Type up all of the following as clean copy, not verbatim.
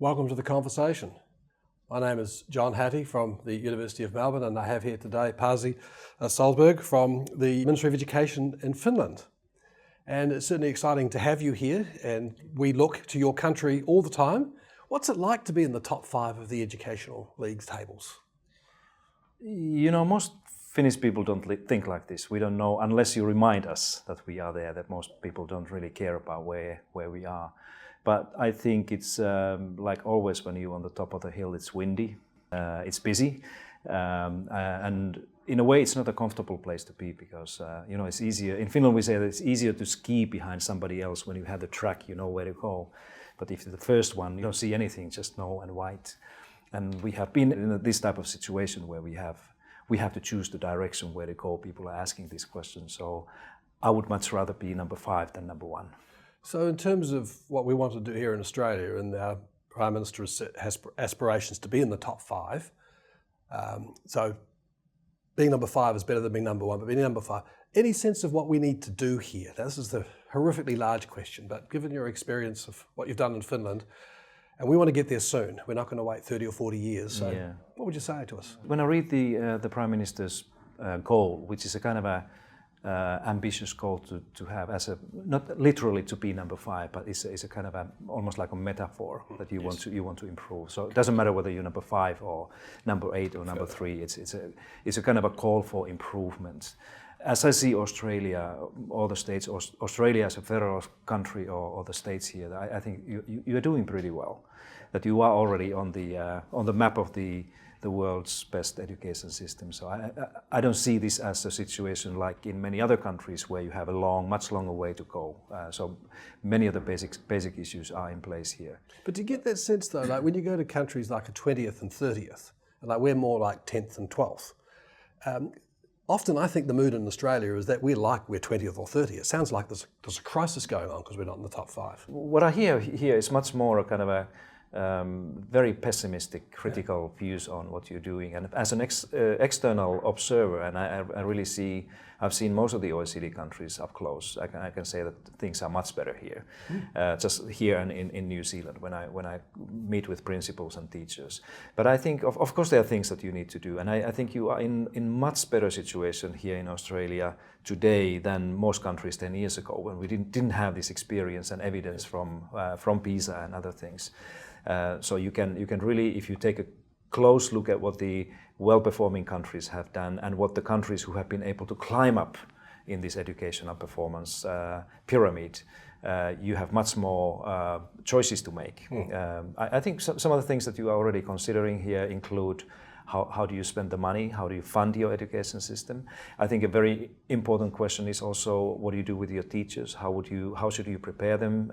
Welcome to the conversation. My name is John Hattie from the University of Melbourne, and I have here today Pasi Sahlberg from the Ministry of Education in Finland. And it's certainly exciting to have you here, and we look to your country all the time. What's it like to be in the top 5 of the educational leagues tables? You know, most Finnish people don't think like this. We don't know, unless you remind us that we are there, that most people don't really care about where we are. But I think it's like always when you're on the top of the hill, it's windy, it's busy, and in a way it's not a comfortable place to be because, you know, it's easier. In Finland we say that it's easier to ski behind somebody else when you have the track, you know where to go. But if you're the first one, you don't see anything, just snow and white. And we have been in this type of situation where we have to choose the direction where to go. People are asking these questions, so I would much rather be number 5 than number 1. So in terms of what we want to do here in Australia, and our Prime Minister has aspirations to be in the top 5, so being number 5 is better than being number 1, but being number 5, any sense of what we need to do here? Now, this is the horrifically large question, but given your experience of what you've done in Finland, and we want to get there soon, we're not going to wait 30 or 40 years, so yeah. What would you say to us? When I read the Prime Minister's goal, which is a kind of a ambitious goal to have as a, not literally to be number 5, but it's a kind of almost like a metaphor that you want to improve. So it doesn't matter whether you're number 5 or number 8 or number 3. It's a kind of a call for improvement. As I see Australia, all the states, Australia as a federal country or the states here, I think you are doing pretty well. That you are already on the map of the world's best education system. So I don't see this as a situation like in many other countries where you have a much longer way to go. So many of the basic issues are in place here. But do you get that sense though, like when you go to countries like a 20th and 30th, and like we're more like 10th and 12th, often I think the mood in Australia is that we're 20th or 30th. It sounds like there's a crisis going on because we're not in the top 5. What I hear here is much more a kind of a very pessimistic, critical views on what you're doing. And as an external observer, and I really see, I've seen most of the OECD countries up close. I can say that things are much better here, just here and in New Zealand when I meet with principals and teachers. But I think, of course, there are things that you need to do, and I think you are in much better situation here in Australia today than most countries 10 years ago when we didn't have this experience and evidence from PISA and other things. So you can really, if you take a close look at what the well-performing countries have done and what the countries who have been able to climb up in this educational performance pyramid, you have much more choices to make. I think some of the things that you are already considering here include how do you spend the money? How do you fund your education system? I think a very important question is also what do you do with your teachers? How should you prepare them?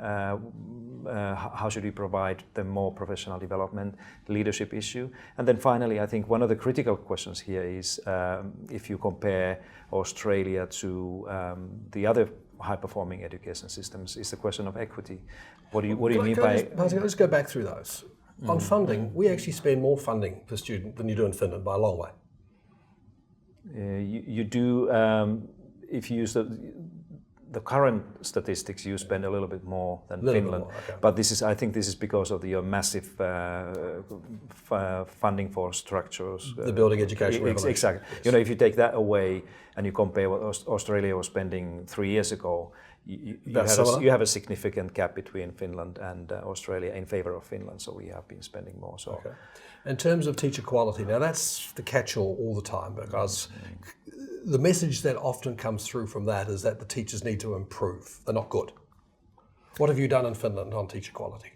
How should you provide them more professional development, leadership issue? And then finally, I think one of the critical questions here is if you compare Australia to the other high-performing education systems, is the question of equity. What do you mean by? Let's go back through those. On funding, we actually spend more funding per student than you do in Finland by a long way. You do, if you use the current statistics, you spend a little bit more than Finland. More, okay. But I think this is because of your massive funding for structures. The building education revolution. Exactly. Yes. You know, if you take that away and you compare what Australia was spending 3 years ago, you have a significant gap between Finland and Australia in favor of Finland, so we have been spending more. So, okay. In terms of teacher quality, now that's the catch-all all the time because the message that often comes through from that is that the teachers need to improve. They're not good. What have you done in Finland on teacher quality?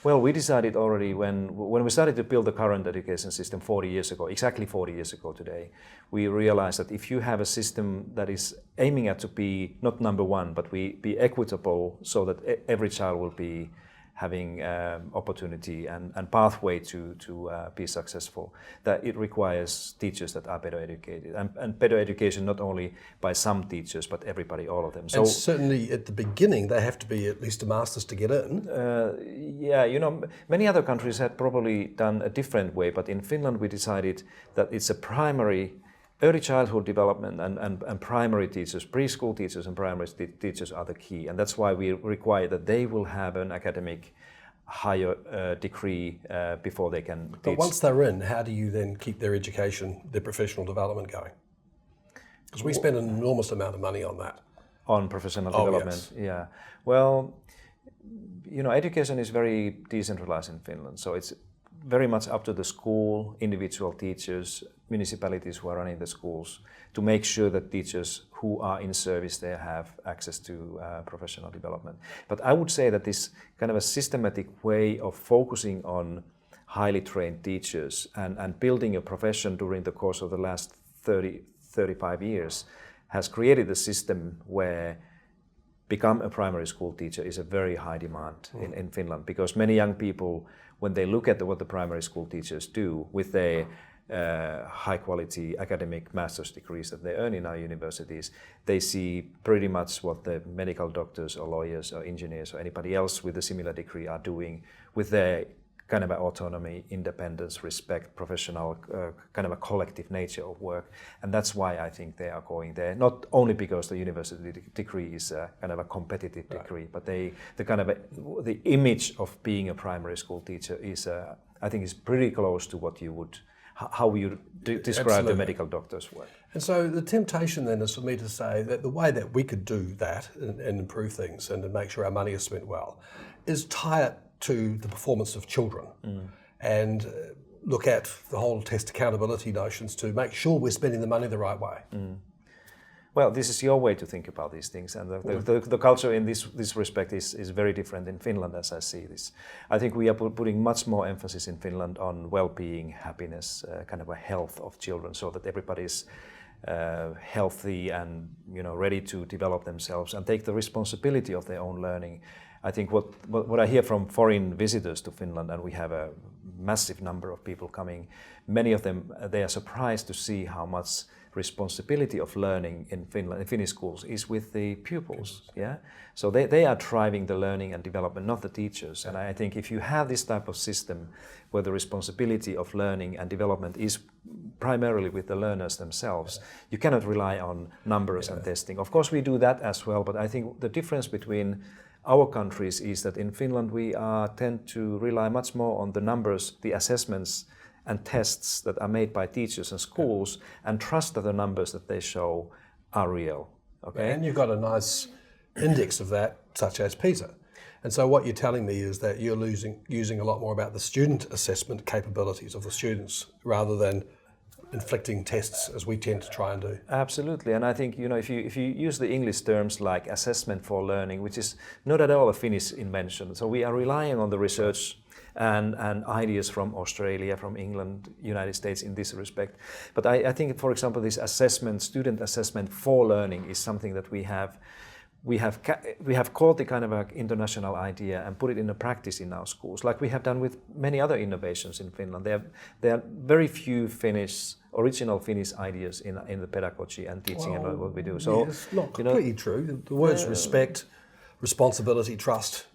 Well, we decided already when we started to build the current education system 40 years ago, exactly 40 years ago today, we realized that if you have a system that is aiming at to be not number 1, but be equitable so that every child will be having opportunity and pathway to be successful, that it requires teachers that are better educated and better education not only by some teachers but everybody, all of them. So, and certainly at the beginning they have to be at least a master's to get in. Yeah, you know, many other countries had probably done a different way, but in Finland we decided that it's a primary early childhood development and primary teachers, preschool teachers and primary teachers are the key, and that's why we require that they will have an academic higher degree before they can teach. But once they're in, how do you then keep their education, their professional development going? Because we spend an enormous amount of money on that. On professional development, yes. Yeah. Well, education is very decentralized in Finland, so it's very much up to the school, individual teachers, municipalities who are running the schools to make sure that teachers who are in service there have access to professional development. But I would say that this kind of a systematic way of focusing on highly trained teachers and building a profession during the course of the last 35 years has created a system where become a primary school teacher is a very high demand in Finland, because many young people, when they look at what the primary school teachers do with their high quality academic master's degrees that they earn in our universities, they see pretty much what the medical doctors or lawyers or engineers or anybody else with a similar degree are doing with their kind of autonomy, independence, respect, professional, kind of a collective nature of work. And that's why I think they are going there, not only because the university degree is a kind of a competitive degree, but the image of being a primary school teacher is, I think, is pretty close to what you would, how you describe the medical doctor's work. And so the temptation then is for me to say that the way that we could do that and improve things and to make sure our money is spent well is tie it to the performance of children and look at the whole test accountability notions to make sure we're spending the money the right way. Well, this is your way to think about these things, and the culture in this respect is very different in Finland as I see this. I think we are putting much more emphasis in Finland on well-being, happiness, kind of a health of children, so that everybody is healthy and ready to develop themselves and take the responsibility of their own learning. I think what I hear from foreign visitors to Finland, and we have a massive number of people coming, many of them, they are surprised to see how much responsibility of learning in Finland, in Finnish schools, is with the pupils. Yeah, so they are driving the learning and development, not the teachers. And I think if you have this type of system where the responsibility of learning and development is primarily with the learners themselves, you cannot rely on numbers and testing. Of course, we do that as well, but I think the difference between our countries is that in Finland we tend to rely much more on the numbers, the assessments and tests that are made by teachers and schools, and trust that the numbers that they show are real. Okay, and you've got a nice index of that, such as PISA. And so what you're telling me is that you're using a lot more about the student assessment capabilities of the students rather than inflicting tests as we tend to try and do. Absolutely, and I think if you use the English terms like assessment for learning, which is not at all a Finnish invention, so we are relying on the research and ideas from Australia, from England, United States in this respect. But I think, for example, this assessment, student assessment for learning, is something that we have caught the kind of an international idea and put it into practice in our schools, like we have done with many other innovations in Finland. There are very few original Finnish ideas in the pedagogy and teaching and what we do. So it's not completely true. The words respect, responsibility, trust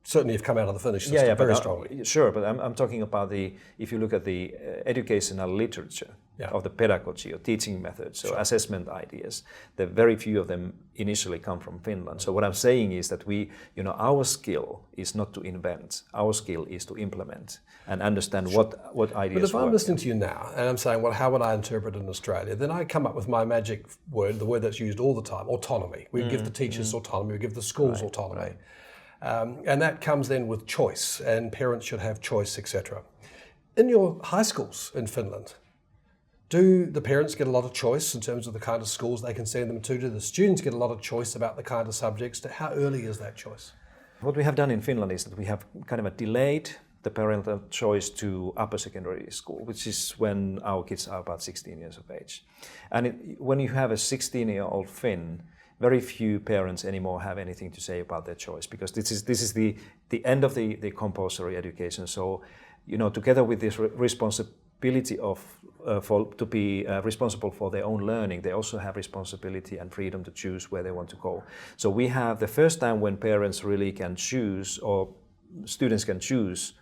certainly have come out of the Finnish system very strongly. Sure, but I'm talking about if you look at the educational literature of the pedagogy or teaching methods, so assessment ideas, very few of them initially come from Finland. So what I'm saying is that our skill is not to invent, our skill is to implement and understand what ideas. But if I'm listening to you now and I'm saying, well, how would I interpret it in Australia? Then I come up with my magic word, the word that's used all the time, autonomy. We give the teachers autonomy, we give the schools autonomy. Right. And that comes then with choice, and parents should have choice, etc. In your high schools in Finland, do the parents get a lot of choice in terms of the kind of schools they can send them to? Do the students get a lot of choice about the kind of subjects? How early is that choice? What we have done in Finland is that we have kind of delayed the parental choice to upper secondary school, which is when our kids are about 16 years of age. And when you have a 16-year-old Finn, very few parents anymore have anything to say about their choice, because this is the end of the compulsory education. So, together with this responsibility to be responsible for their own learning, they also have responsibility and freedom to choose where they want to go. So we have the first time when parents really can choose, or students can choose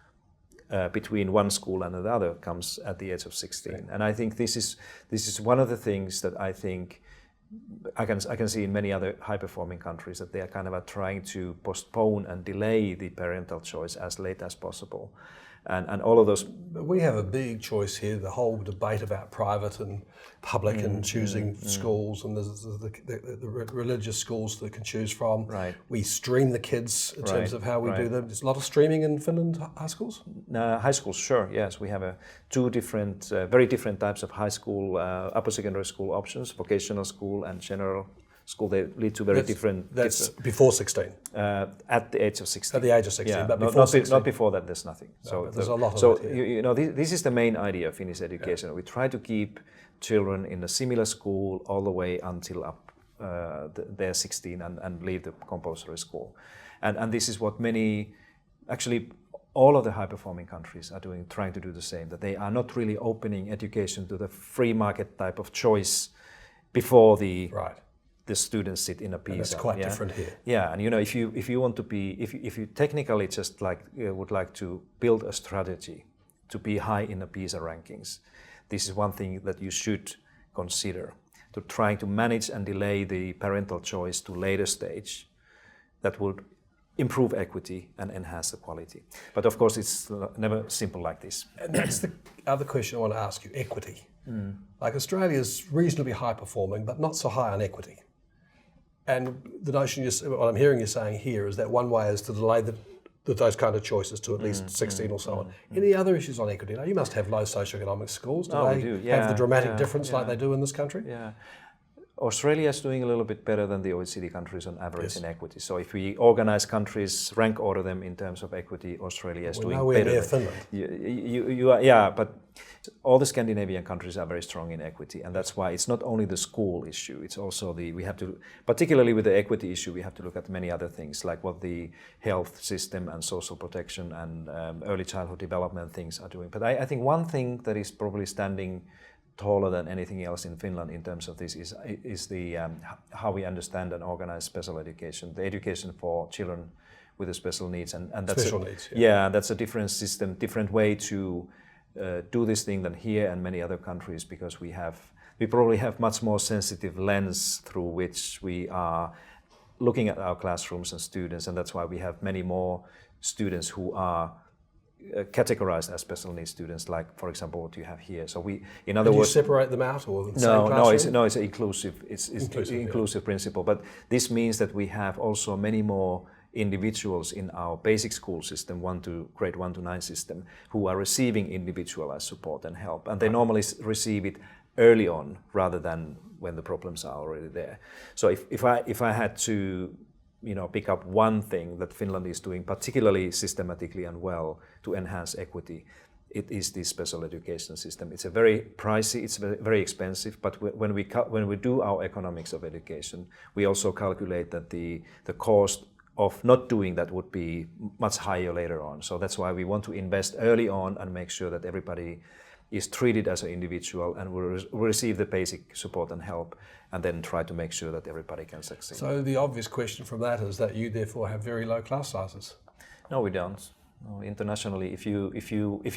between one school and another, comes at the age of 16. And I think this is one of the things that I think I can see in many other high-performing countries that they are kind of trying to postpone and delay the parental choice as late as possible. And all of those. But we have a big choice here. The whole debate about private and public and choosing schools, and there's the religious schools that can choose from. Right. We stream the kids in terms of how we do them. There's a lot of streaming in Finland high schools. High schools, sure. Yes, we have two different, very different types of high school, upper secondary school options: vocational school and general school. They lead to very different. That's before 16. At the age of 16. At the age of 16, yeah, but before 16. Not before that. There's nothing. No, there's a lot of it here. you know, this is the main idea of Finnish education. We try to keep children in a similar school all the way until up they're 16 and leave the compulsory school, and this is what many, actually, all of the high-performing countries are doing, trying to do the same. That they are not really opening education to the free market type of choice before the students sit in a PISA. It's quite different here. Yeah, and you know, if you want to be, if you technically just would like to build a strategy to be high in the PISA rankings, this is one thing that you should consider, to trying to manage and delay the parental choice to later stage. That would improve equity and enhance the quality. But of course, it's never simple like this. And that's the other question I want to ask you: equity. Like Australia is reasonably high performing, but not so high on equity. And the notion, what I'm hearing you saying here, is that one way is to delay those kind of choices to at least 16 or so on. Any other issues on equity? Now, you must have low socioeconomic schools. Do they have the dramatic difference like they do in this country? Yeah. Australia is doing a little bit better than the OECD countries on average in equity. So if we organize countries, rank order them in terms of equity, Australia is doing better. Near Finland. You are, but all the Scandinavian countries are very strong in equity, and that's why it's not only the school issue. It's also we have to, particularly with the equity issue, we have to look at many other things, like what the health system and social protection and early childhood development things are doing. But I think one thing that is probably standing taller than anything else in Finland in terms of this is the how we understand and organize special education, the education for children with the special needs, and that's special needs. Yeah, that's a different system, different way to do this thing than here and many other countries, because we probably have much more sensitive lens through which we are looking at our classrooms and students, and that's why we have many more students who are categorized as special needs students, like, for example, what you have here. So we, in other words, you separate them out, or the same classroom? It's inclusive. It's inclusive principle. But this means that we have also many more individuals in our basic school system, grade 1 to 9 system, who are receiving individualized support and help, and they normally receive it early on rather than when the problems are already there. So if I had to pick up one thing that Finland is doing particularly systematically and well to enhance equity, it is the special education system. It's a very pricey, it's very expensive, but when we do our economics of education, we also calculate that the cost of not doing that would be much higher later on. So that's why we want to invest early on and make sure that everybody is treated as an individual and will receive the basic support and help, and then try to make sure that everybody can succeed. So the obvious question from that is that you therefore have very low class sizes. No, we don't. No, internationally, if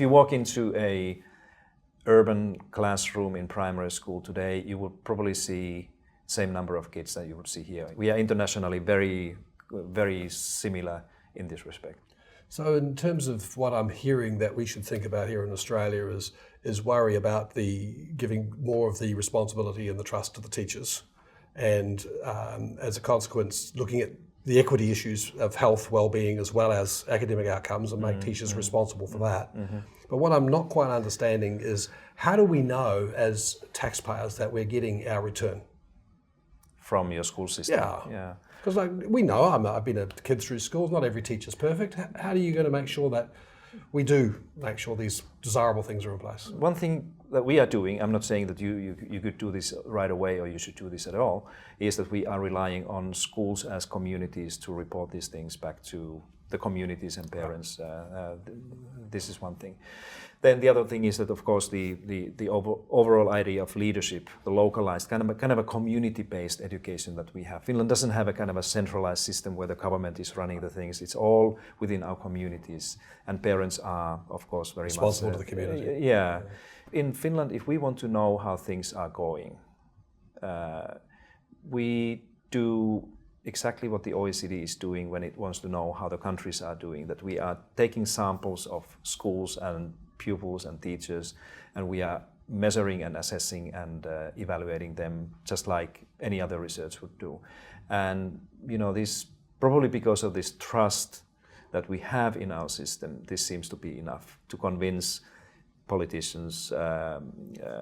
you walk into a urban classroom in primary school today, you will probably see same number of kids that you would see here. We are internationally very, very similar in this respect. So in terms of what I'm hearing that we should think about here in Australia is worry about giving more of the responsibility and the trust to the teachers, and as a consequence looking at the equity issues of health, well-being, as well as academic outcomes, and make teachers responsible for that. But what I'm not quite understanding is, how do we know as taxpayers that we're getting our return? From your school system? Yeah. Because we know, I've been a kid through schools, not every teacher's perfect. How are you going to make sure that we do make sure these desirable things are in place? One thing that we are doing, I'm not saying that you could do this right away or you should do this at all, is that we are relying on schools as communities to report these things back to the communities and parents. This is one thing. Then the other thing is that, of course, the overall idea of leadership, the localized kind of a community-based education that we have. Finland doesn't have a kind of a centralized system where the government is running the things. It's all within our communities, and parents are, of course, very responsible to the community. Yeah. In Finland, if we want to know how things are going, we do exactly what the OECD is doing when it wants to know how the countries are doing, that we are taking samples of schools and pupils and teachers, and we are measuring and assessing and evaluating them just like any other research would do. And this, probably because of this trust that we have in our system, this seems to be enough to convince politicians,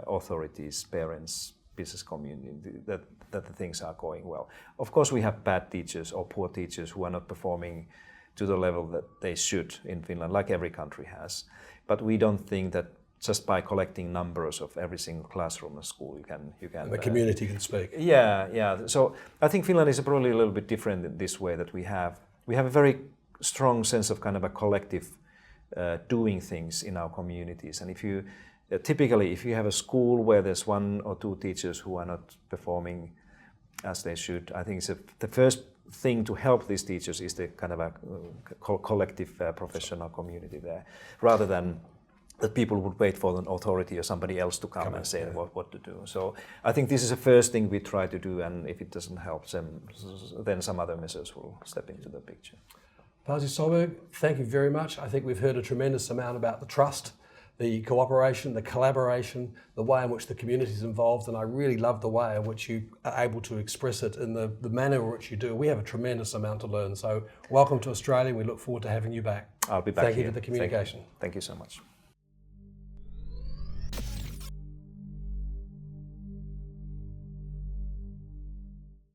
authorities, parents, business community that the things are going well. Of course, we have bad teachers or poor teachers who are not performing to the level that they should in Finland, like every country has. But we don't think that just by collecting numbers of every single classroom and school, you can. And the community can speak. Yeah. So I think Finland is probably a little bit different in this way, that we have a very strong sense of kind of a collective doing things in our communities. And if you typically, if you have a school where there's one or two teachers who are not performing as they should, I think the first thing to help these teachers is the kind of a collective professional community there, rather than that people would wait for an authority or somebody else to come and say what to do. So I think this is the first thing we try to do, and if it doesn't help, then some other measures will step into the picture. Pasi Sahlberg, thank you very much. I think we've heard a tremendous amount about the trust, the cooperation, the collaboration, the way in which the community is involved, and I really love the way in which you are able to express it in the manner in which you do. We have a tremendous amount to learn, so welcome to Australia. We look forward to having you back. I'll be back. Thank you for the communication. Thank you so much.